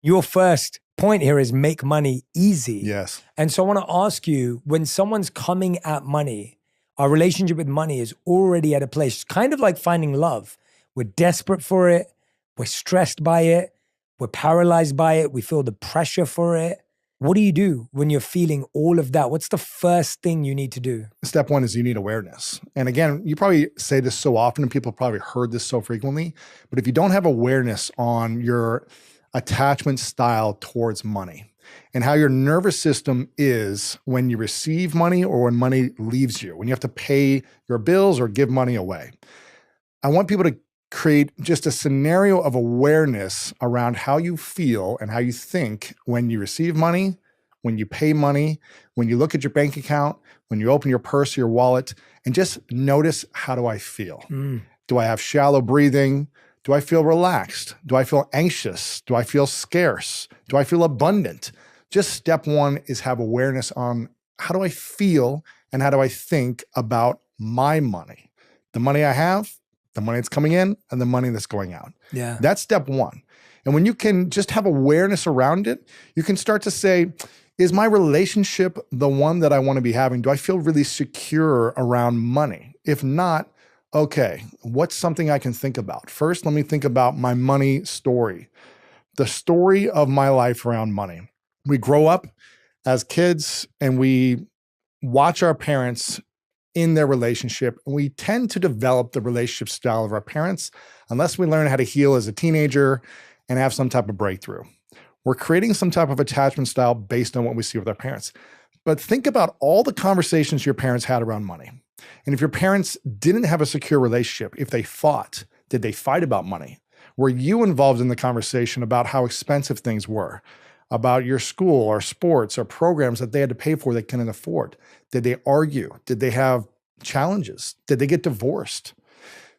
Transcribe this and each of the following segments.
Your first point here is make money easy. Yes. And so I want to ask you, when someone's coming at money, our relationship with money is already at a place, kind of like finding love. We're desperate for it. We're stressed by it. We're paralyzed by it. We feel the pressure for it. What do you do when you're feeling all of that? What's the first thing you need to do? Step one is you need awareness. And again, you probably say this so often and people probably heard this so frequently, but if you don't have awareness on your attachment style towards money and how your nervous system is when you receive money or when money leaves you, when you have to pay your bills or give money away, I want people to create just a scenario of awareness around how you feel and how you think when you receive money, when you pay money, when you look at your bank account, when you open your purse or your wallet, and just notice, how do I feel? Do I have shallow breathing? Do I feel relaxed? Do I feel anxious? Do I feel scarce? Do I feel abundant? Just step one is have awareness on how do I feel and how do I think about my money? The money I have, the money that's coming in, and the money that's going out. Yeah. That's step one. And when you can just have awareness around it, you can start to say, is my relationship the one that I want to be having? Do I feel really secure around money? If not, okay, what's something I can think about? First, let me think about my money story, the story of my life around money. We grow up as kids and we watch our parents in their relationship, and we tend to develop the relationship style of our parents unless we learn how to heal as a teenager and have some type of breakthrough. We're creating some type of attachment style based on what we see with our parents. But think about all the conversations your parents had around money. And if your parents didn't have a secure relationship, if they fought, did they fight about money? Were you involved in the conversation about how expensive things were? About your school or sports or programs that they had to pay for they couldn't afford? Did they argue? Did they have challenges? Did they get divorced?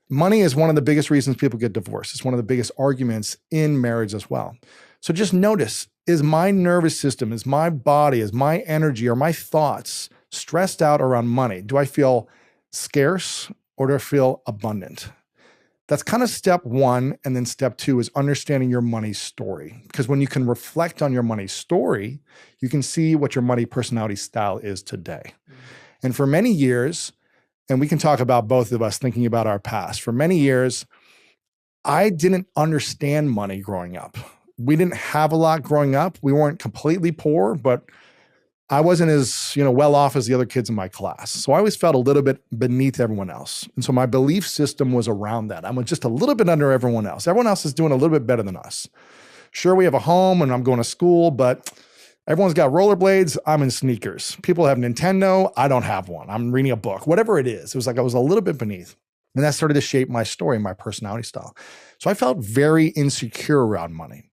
Money is one of the biggest reasons people get divorced. It's one of the biggest arguments in marriage as well. So just notice, is my nervous system, is my body, is my energy, or my thoughts stressed out around money? Do I feel scarce or do I feel abundant? That's kind of step one. And then step two is understanding your money story. Because when you can reflect on your money story, you can see what your money personality style is today. And for many years, and we can talk about both of us thinking about our past, for many years, I didn't understand money growing up. We didn't have a lot growing up. We weren't completely poor, but I wasn't as well off as the other kids in my class. So I always felt a little bit beneath everyone else. And so my belief system was around that. I'm just a little bit under everyone else. Everyone else is doing a little bit better than us. Sure, we have a home and I'm going to school, but everyone's got rollerblades. I'm in sneakers. People have Nintendo. I don't have one. I'm reading a book, whatever it is. It was like I was a little bit beneath. And that started to shape my story, my personality style. So I felt very insecure around money.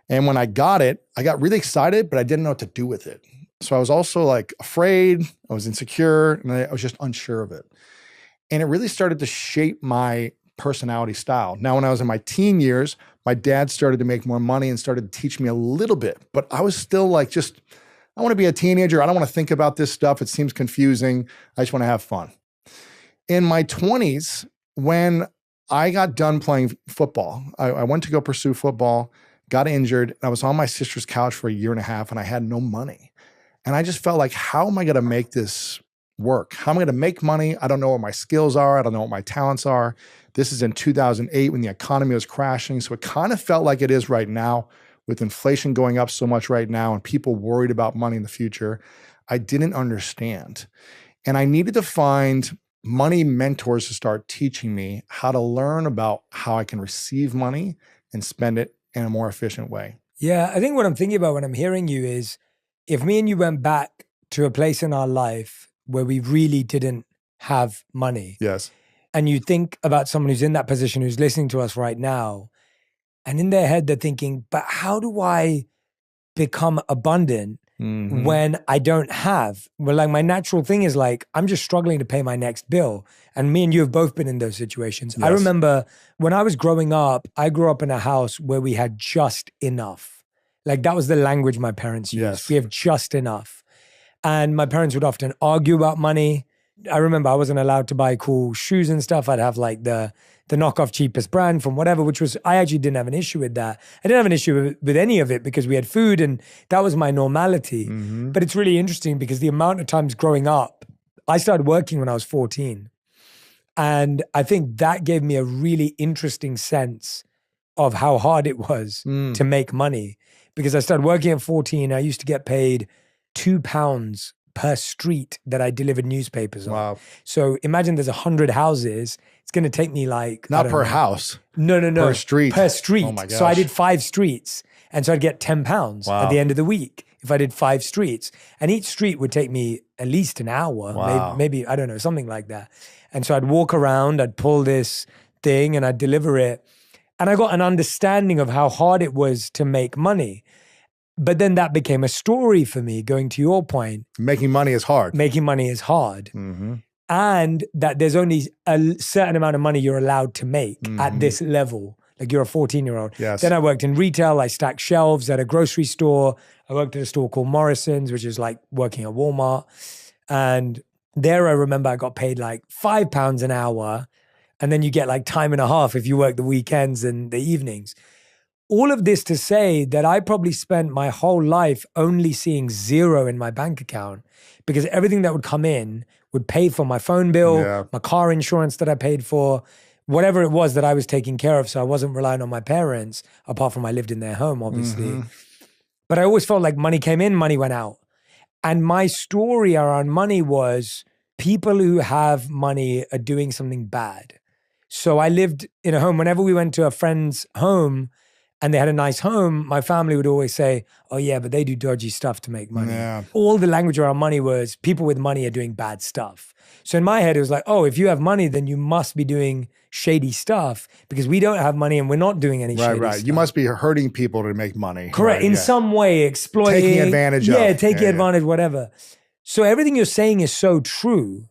And when I got it, I got really excited, but I didn't know what to do with it. So I was also like afraid, I was insecure, and I was just unsure of it. And it really started to shape my personality style. Now, when I was in my teen years, my dad started to make more money and started to teach me a little bit, but I was still like, I want to be a teenager. I don't want to think about this stuff. It seems confusing. I just want to have fun. In my 20s, when I got done playing football, I went to go pursue football, got injured. And I was on my sister's couch for a year and a half and I had no money. And I just felt like, how am I going to make this work? How am I going to make money? I don't know what my skills are. I don't know what my talents are. This is in 2008 when the economy was crashing. So it kind of felt like it is right now with inflation going up so much right now and people worried about money in the future. I didn't understand. And I needed to find money mentors to start teaching me how to learn about how I can receive money and spend it in a more efficient way. Yeah, I think what I'm thinking about when I'm hearing you is, if me and you went back to a place in our life where we really didn't have money. Yes. And you think about someone who's in that position, who's listening to us right now, and in their head, they're thinking, but how do I become abundant when I don't have? Well, like my natural thing is like, I'm just struggling to pay my next bill. And me and you have both been in those situations. Yes. I remember when I was growing up, I grew up in a house where we had just enough. Like that was the language my parents used. Yes. We have just enough. And my parents would often argue about money. I remember I wasn't allowed to buy cool shoes and stuff. I'd have like the knockoff cheapest brand from whatever, which was, I actually didn't have an issue with that. I didn't have an issue with any of it because we had food and that was my normality. But it's really interesting because the amount of times growing up, I started working when I was 14. And I think that gave me a really interesting sense of how hard it was to make money. Because I started working at 14, I used to get paid £2 per street that I delivered newspapers on. Wow. So imagine there's 100 houses. It's going to take me like... Not per house. No. Per street. Per street. Oh my gosh. So I did 5 streets. And so I'd get £10 at the end of the week if I did 5 streets. And each street would take me at least an hour, maybe, I don't know, something like that. And so I'd walk around, I'd pull this thing and I'd deliver it. And I got an understanding of how hard it was to make money. But then that became a story for me, going to your point. Making money is hard. Making money is hard. And that there's only a certain amount of money you're allowed to make at this level. Like you're a 14-year-old. Yes. Then I worked in retail. I stacked shelves at a grocery store. I worked at a store called Morrison's, which is like working at Walmart. And there I remember I got paid like £5 an hour. And then you get like time and a half if you work the weekends and the evenings. All of this to say that I probably spent my whole life only seeing zero in my bank account because everything that would come in would pay for my phone bill, my car insurance that I paid for, whatever it was that I was taking care of. So I wasn't relying on my parents, apart from I lived in their home, obviously. But I always felt like money came in, money went out. And my story around money was people who have money are doing something bad. So I lived in a home, whenever we went to a friend's home and they had a nice home, my family would always say, oh yeah, but they do dodgy stuff to make money. All the language around money was people with money are doing bad stuff. So in my head, it was like, oh, if you have money, then you must be doing shady stuff because we don't have money and we're not doing any shady stuff. You must be hurting people to make money. Correct. In some way, exploiting. Taking advantage of. Yeah, taking advantage, whatever. So everything you're saying is so true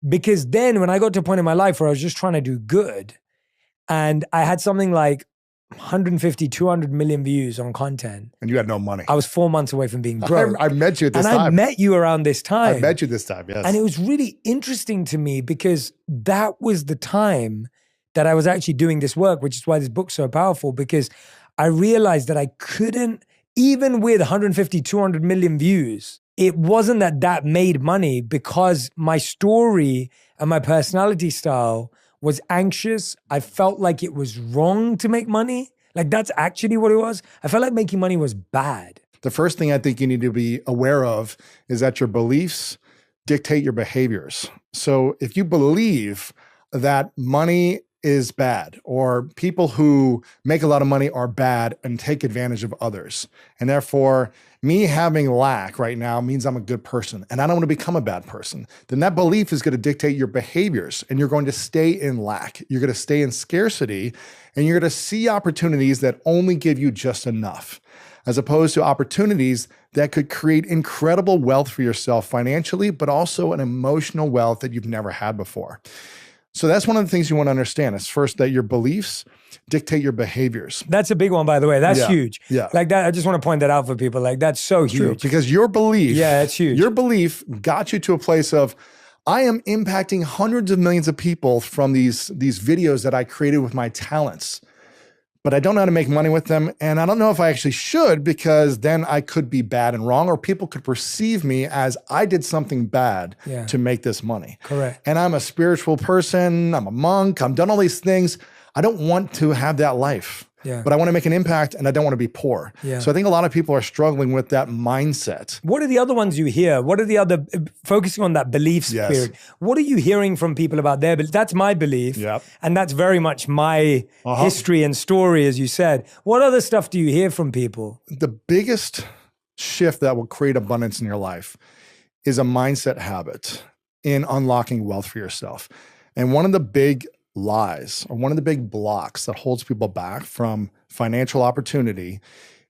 because then when I got to a point in my life where I was just trying to do good and I had something like 150, 200 million views on content. And you had no money. I was 4 months away from being broke. I met you at this time. And I met you around this time. I met you this time, yes. And it was really interesting to me because that was the time that I was actually doing this work, which is why this book's so powerful, because I realized that I couldn't, even with 150, 200 million views, it wasn't that made money because my story and my personality style was anxious. I felt like it was wrong to make money. Like that's actually what it was. I felt like making money was bad. The first thing I think you need to be aware of is that your beliefs dictate your behaviors. So if you believe that money is bad or people who make a lot of money are bad and take advantage of others, and therefore me having lack right now means I'm a good person and I don't want to become a bad person, then that belief is going to dictate your behaviors and you're going to stay in lack. You're going to stay in scarcity and you're going to see opportunities that only give you just enough, as opposed to opportunities that could create incredible wealth for yourself financially, but also an emotional wealth that you've never had before. So that's one of the things you want to understand is first that your beliefs dictate your behaviors. That's a big one, by the way. That's huge. Yeah. Like that, I just want to point that out for people. Like that's so huge. True, because your belief, it's huge. Your belief got you to a place of, I am impacting hundreds of millions of people from these videos that I created with my talents, but I don't know how to make money with them. And I don't know if I actually should, because then I could be bad and wrong, or people could perceive me as I did something bad to make this money. Correct. And I'm a spiritual person. I'm a monk. I've done all these things. I don't want to have that life. But I want to make an impact and I don't want to be poor. So I think a lot of people are struggling with that mindset. What are the other ones you hear? What are the other, focusing on that belief spirit, what are you hearing from people about their belief? That's my belief. And that's very much my history and story, as you said. What other stuff do you hear from people? The biggest shift that will create abundance in your life is a mindset habit in unlocking wealth for yourself. And one of the big lies, or one of the big blocks that holds people back from financial opportunity,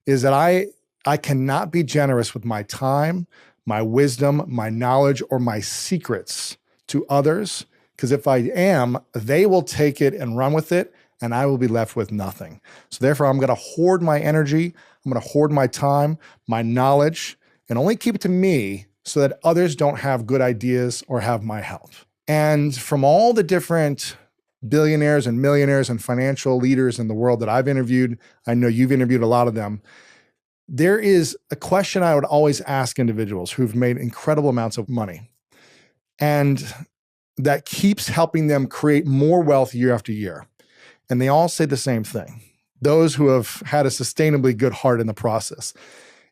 is that I cannot be generous with my time, my wisdom, my knowledge, or my secrets to others, because if I am, they will take it and run with it, and I will be left with nothing. So therefore, I'm going to hoard my energy, I'm going to hoard my time, my knowledge, and only keep it to me so that others don't have good ideas or have my help. And from all the different billionaires and millionaires and financial leaders in the world that I've interviewed, I know you've interviewed a lot of them, there is a question I would always ask individuals who've made incredible amounts of money and that keeps helping them create more wealth year after year. And they all say the same thing. Those who have had a sustainably good heart in the process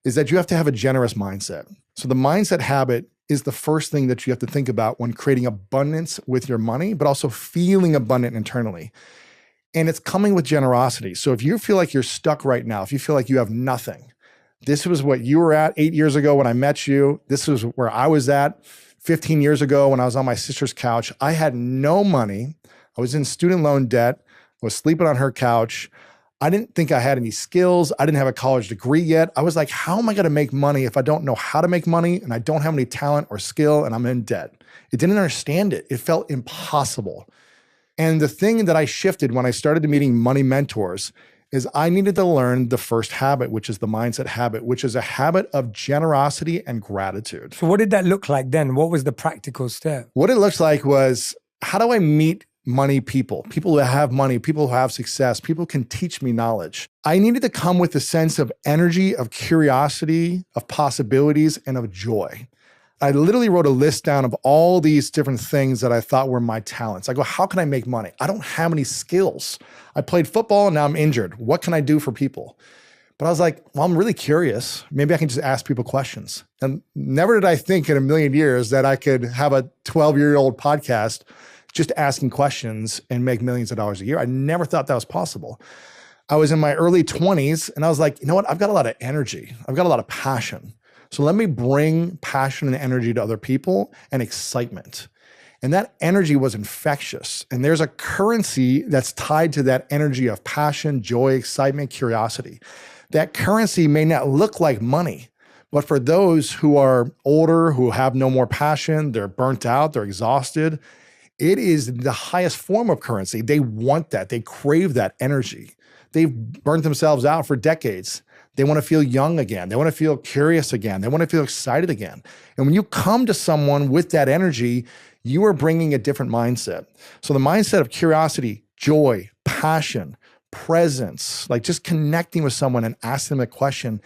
is that you have to have a generous mindset. So the mindset habit is the first thing that you have to think about when creating abundance with your money, but also feeling abundant internally. And it's coming with generosity. So if you feel like you're stuck right now, if you feel like you have nothing, this was what you were at 8 years ago when I met you. This was where I was at 15 years ago when I was on my sister's couch. I had no money. I was in student loan debt. I was sleeping on her couch. I didn't think I had any skills. I didn't have a college degree yet. I was like, how am I going to make money if I don't know how to make money and I don't have any talent or skill and I'm in debt? It didn't understand it. It felt impossible. And the thing that I shifted when I started meeting money mentors is I needed to learn the first habit, which is the mindset habit, which is a habit of generosity and gratitude. So what did that look like then? What was the practical step? What it looks like was, how do I meet money people who have money, people who have success, people who can teach me knowledge? I needed to come with a sense of energy, of curiosity, of possibilities, and of joy. I literally wrote a list down of all these different things that I thought were my talents. I go, how can I make money? I don't have any skills. I played football and now I'm injured. What can I do for people? But I was like, well, I'm really curious. Maybe I can just ask people questions. And never did I think in a million years that I could have a 12-year-old podcast just asking questions and make millions of dollars a year. I never thought that was possible. I was in my early 20s and I was like, you know what? I've got a lot of energy. I've got a lot of passion. So let me bring passion and energy to other people and excitement. And that energy was infectious. And there's a currency that's tied to that energy of passion, joy, excitement, curiosity. That currency may not look like money, but for those who are older, who have no more passion, they're burnt out, they're exhausted, it is the highest form of currency. They want that. They crave that energy. They've burnt themselves out for decades. They want to feel young again. They want to feel curious again. They want to feel excited again. And when you come to someone with that energy, you are bringing a different mindset. So the mindset of curiosity, joy, passion, presence, like just connecting with someone and asking them a question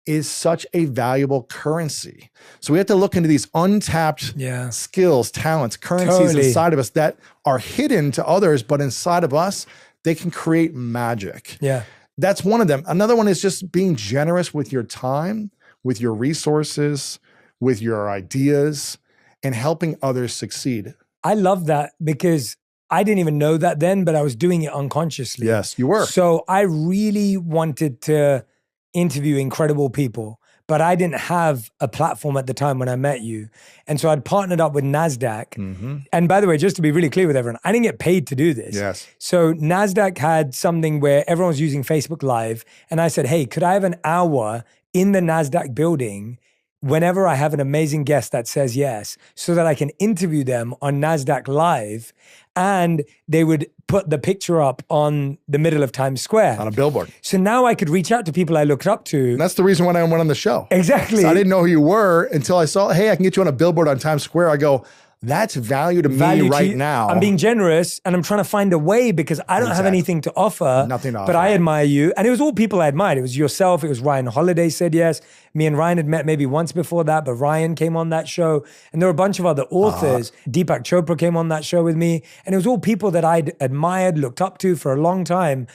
is such a valuable currency. So we have to look into these untapped skills, talents, currencies inside of us that are hidden to others, but inside of us, they can create magic. Yeah. That's one of them. Another one is just being generous with your time, with your resources, with your ideas, and helping others succeed. I love that because I didn't even know that then, but I was doing it unconsciously. Yes, you were. So I really wanted to interview incredible people, but I didn't have a platform at the time when I met you. And so I'd partnered up with NASDAQ. Mm-hmm. And by the way, just to be really clear with everyone, I didn't get paid to do this. Yes. So NASDAQ had something where everyone was using Facebook Live. And I said, hey, could I have an hour in the NASDAQ building whenever I have an amazing guest that says yes, so that I can interview them on NASDAQ Live, and they would put the picture up on the middle of Times Square. On a billboard. So now I could reach out to people I looked up to. And that's the reason why I went on the show. Exactly. So I didn't know who you were until I saw, hey, I can get you on a billboard on Times Square. I go, that's value to me right now. I'm being generous and I'm trying to find a way because I don't have anything to offer. Nothing to offer. But I admire you. And it was all people I admired. It was yourself. It was Ryan Holiday said yes. Me and Ryan had met maybe once before that, but Ryan came on that show. And there were a bunch of other authors. Deepak Chopra came on that show with me. And it was all people that I'd admired, looked up to for a long time.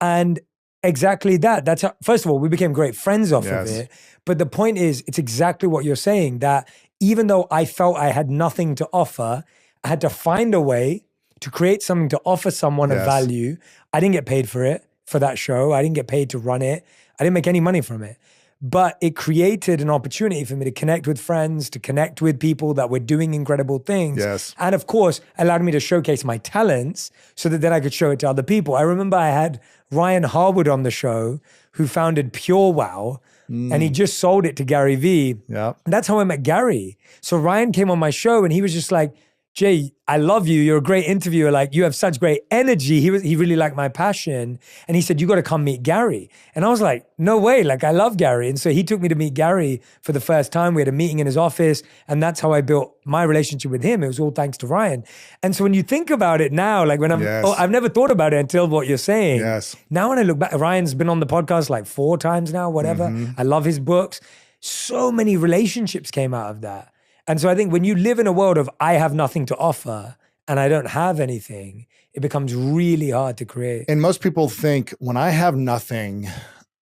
And exactly that. That's how, first of all, we became great friends off of it. But the point is, it's exactly what you're saying, that even though I felt I had nothing to offer, I had to find a way to create something to offer someone of value. I didn't get paid for it, for that show. I didn't get paid to run it. I didn't make any money from it. But it created an opportunity for me to connect with friends, to connect with people that were doing incredible things. Yes. And of course, allowed me to showcase my talents so that then I could show it to other people. I remember I had Ryan Harwood on the show, who founded Pure Wow. And he just sold it to Gary Vee. Yeah. That's how I met Gary. So Ryan came on my show and he was just like, Jay, I love you. You're a great interviewer. Like, you have such great energy. He really liked my passion. And he said, you got to come meet Gary. And I was like, no way. Like, I love Gary. And so he took me to meet Gary for the first time. We had a meeting in his office. And that's how I built my relationship with him. It was all thanks to Ryan. And so when you think about it now, like I've never thought about it until what you're saying. Yes. Now when I look back, Ryan's been on the podcast like 4 times now, whatever. I love his books. So many relationships came out of that. And so I think when you live in a world of I have nothing to offer and I don't have anything, it becomes really hard to create. And most people think when I have nothing,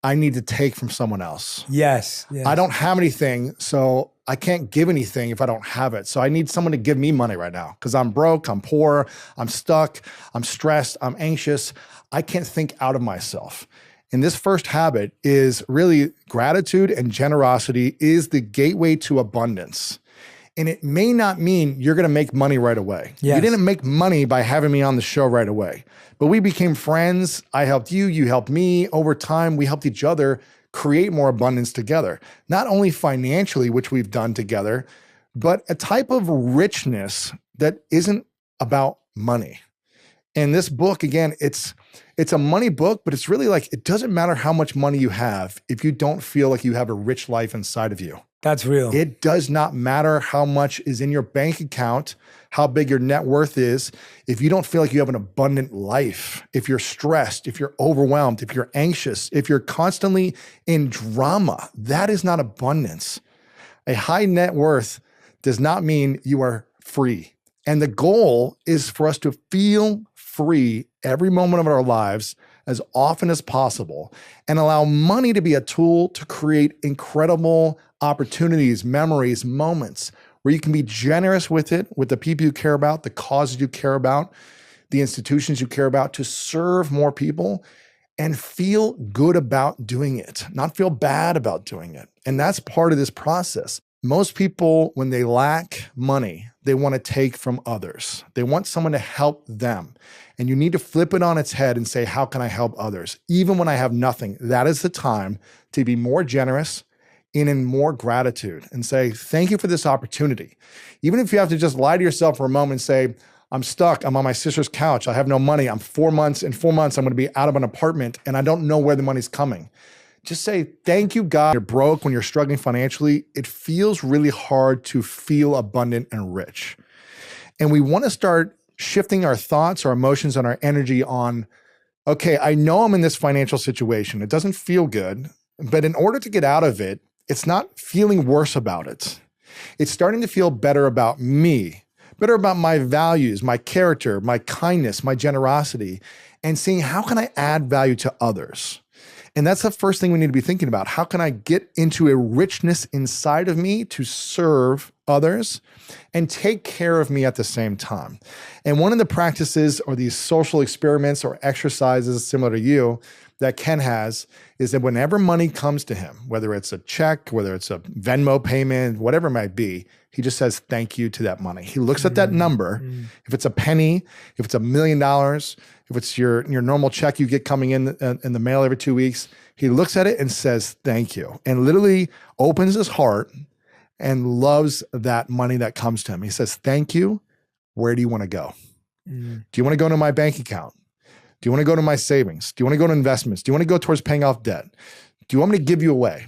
I need to take from someone else. Yes. I don't have anything, so I can't give anything if I don't have it. So I need someone to give me money right now because I'm broke, I'm poor, I'm stuck, I'm stressed, I'm anxious. I can't think out of myself. And this first habit is really gratitude and generosity is the gateway to abundance. And it may not mean you're going to make money right away. Yes. You didn't make money by having me on the show right away, but we became friends. I helped you, you helped me. Over time, we helped each other create more abundance together, not only financially, which we've done together, but a type of richness that isn't about money. And this book, again, it's a money book, but it's really like, it doesn't matter how much money you have if you don't feel like you have a rich life inside of you. That's real. It does not matter how much is in your bank account, how big your net worth is. If you don't feel like you have an abundant life, if you're stressed, if you're overwhelmed, if you're anxious, if you're constantly in drama, that is not abundance. A high net worth does not mean you are free. And the goal is for us to feel free every moment of our lives as often as possible and allow money to be a tool to create incredible opportunities, memories, moments where you can be generous with it, with the people you care about, the causes you care about, the institutions you care about, to serve more people and feel good about doing it, not feel bad about doing it. And that's part of this process. Most people, when they lack money, they want to take from others. They want someone to help them. And you need to flip it on its head and say, how can I help others? Even when I have nothing, that is the time to be more generous and in more gratitude and say, thank you for this opportunity. Even if you have to just lie to yourself for a moment and say, I'm stuck, I'm on my sister's couch, I have no money, I'm 4 months, in 4 months, I'm going to be out of an apartment and I don't know where the money's coming. Just say, thank you, God. You're broke, when you're struggling financially, it feels really hard to feel abundant and rich. And we want to start shifting our thoughts, our emotions, and our energy on, okay, I know I'm in this financial situation. It doesn't feel good, but in order to get out of it, it's not feeling worse about it. It's starting to feel better about me, better about my values, my character, my kindness, my generosity, and seeing how can I add value to others. And that's the first thing we need to be thinking about. How can I get into a richness inside of me to serve others and take care of me at the same time? And one of the practices or these social experiments or exercises similar to you that Ken has is that whenever money comes to him, whether it's a check, whether it's a Venmo payment, whatever it might be, he just says thank you to that money. He looks at that number. If it's a penny, if it's $1 million, if it's your normal check you get coming in the mail every 2 weeks, he looks at it and says thank you, and literally opens his heart and loves that money that comes to him. He says, thank you. Where do you want to go? Do you want to go to my bank account? Do you want to go to my savings? Do you want to go to investments? Do you want to go towards paying off debt? Do you want me to give you away?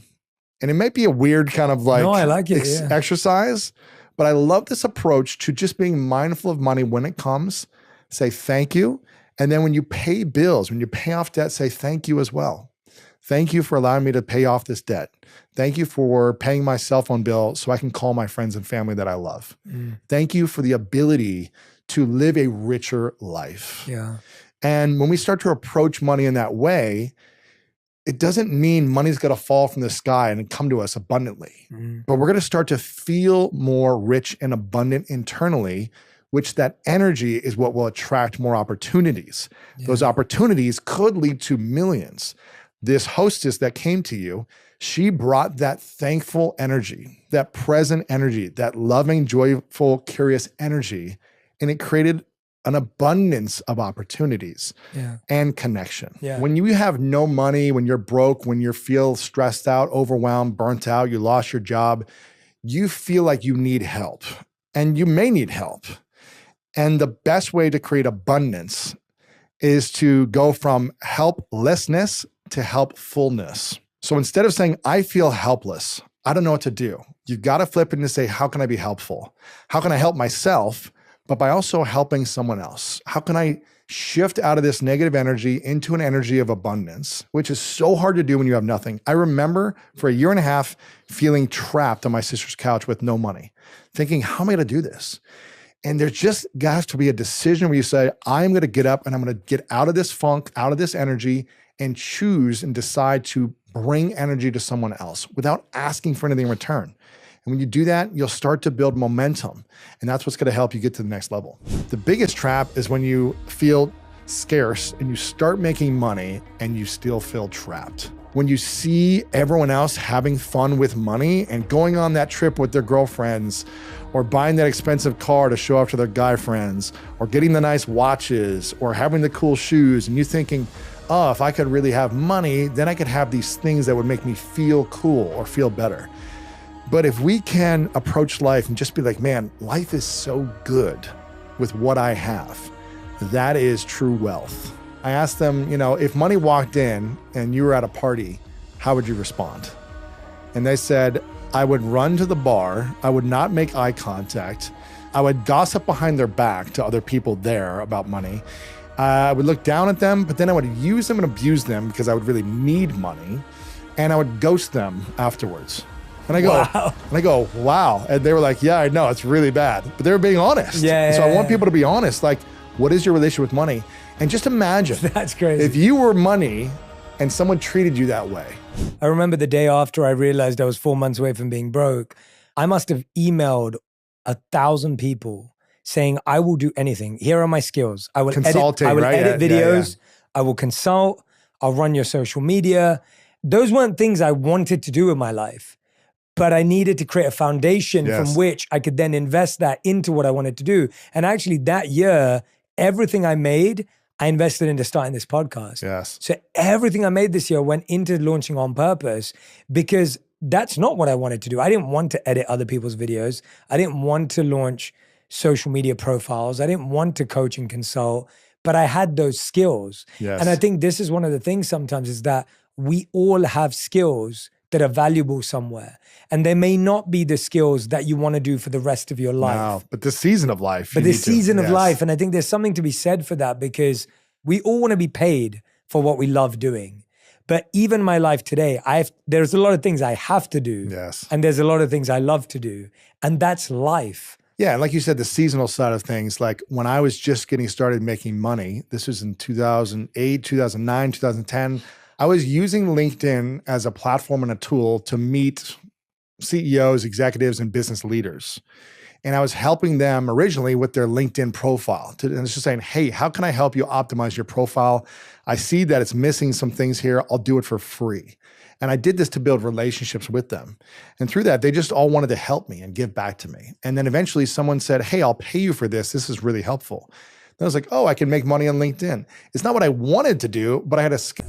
And it might be a weird kind of like, no, I like it, exercise, but I love this approach to just being mindful of money when it comes. Say thank you. And then when you pay bills, when you pay off debt, say thank you as well. Thank you for allowing me to pay off this debt. Thank you for paying my cell phone bill so I can call my friends and family that I love. Thank you for the ability to live a richer life. Yeah. And when we start to approach money in that way, it doesn't mean money's going to fall from the sky and come to us abundantly, but we're going to start to feel more rich and abundant internally, which that energy is what will attract more opportunities. Yeah. Those opportunities could lead to millions. This hostess that came to you, she brought that thankful energy, that present energy, that loving, joyful, curious energy, and it created an abundance of opportunities and connection. Yeah. When you have no money, when you're broke, when you feel stressed out, overwhelmed, burnt out, you lost your job, you feel like you need help, and you may need help. And the best way to create abundance is to go from helplessness to helpfulness. So instead of saying, I feel helpless, I don't know what to do, you've got to flip it and say, how can I be helpful? How can I help myself, but by also helping someone else? How can I shift out of this negative energy into an energy of abundance, which is so hard to do when you have nothing. I remember for a year and a half feeling trapped on my sister's couch with no money, thinking, how am I going to do this? And there just has to be a decision where you say, I'm going to get up and I'm going to get out of this funk, out of this energy, and choose and decide to bring energy to someone else without asking for anything in return. And when you do that, you'll start to build momentum. And that's what's going to help you get to the next level. The biggest trap is when you feel scarce and you start making money and you still feel trapped. When you see everyone else having fun with money and going on that trip with their girlfriends, or buying that expensive car to show off to their guy friends, or getting the nice watches, or having the cool shoes, and you thinking, oh, if I could really have money, then I could have these things that would make me feel cool or feel better. But if we can approach life and just be like, man, life is so good with what I have, that is true wealth. I asked them, if money walked in and you were at a party, how would you respond? And they said, I would run to the bar. I would not make eye contact. I would gossip behind their back to other people there about money. I would look down at them, but then I would use them and abuse them because I would really need money. And I would ghost them afterwards. And I go, wow. And they were like, yeah, I know, it's really bad. But they were being honest. So I want people to be honest. Like, what is your relationship with money? And just imagine. That's crazy. If you were money and someone treated you that way. I remember the day after I realized I was 4 months away from being broke, I must have emailed 1,000 people saying, I will do anything. Here are my skills. I will edit videos. I will consult. I'll run your social media. Those weren't things I wanted to do in my life, but I needed to create a foundation from which I could then invest that into what I wanted to do. And actually that year, everything I made, I invested into starting this podcast. So everything I made this year went into launching On Purpose because that's not what I wanted to do. I didn't want to edit other people's videos. I didn't want to launch social media profiles. I didn't want to coach and consult, but I had those skills. And I think this is one of the things sometimes is that we all have skills that are valuable somewhere. And they may not be the skills that you want to do for the rest of your life. No, but the season of life. But the season of life. And I think there's something to be said for that because we all want to be paid for what we love doing. But even my life today, there's a lot of things I have to do. And there's a lot of things I love to do. And that's life. Yeah, and like you said, the seasonal side of things, like when I was just getting started making money, this was in 2008, 2009, 2010, I was using LinkedIn as a platform and a tool to meet CEOs, executives, and business leaders. And I was helping them originally with their LinkedIn profile. And it's just saying, hey, how can I help you optimize your profile? I see that it's missing some things here. I'll do it for free. And I did this to build relationships with them. And through that, they just all wanted to help me and give back to me. And then eventually someone said, hey, I'll pay you for this. This is really helpful. Then I was like, oh, I can make money on LinkedIn. It's not what I wanted to do, but I had a skill.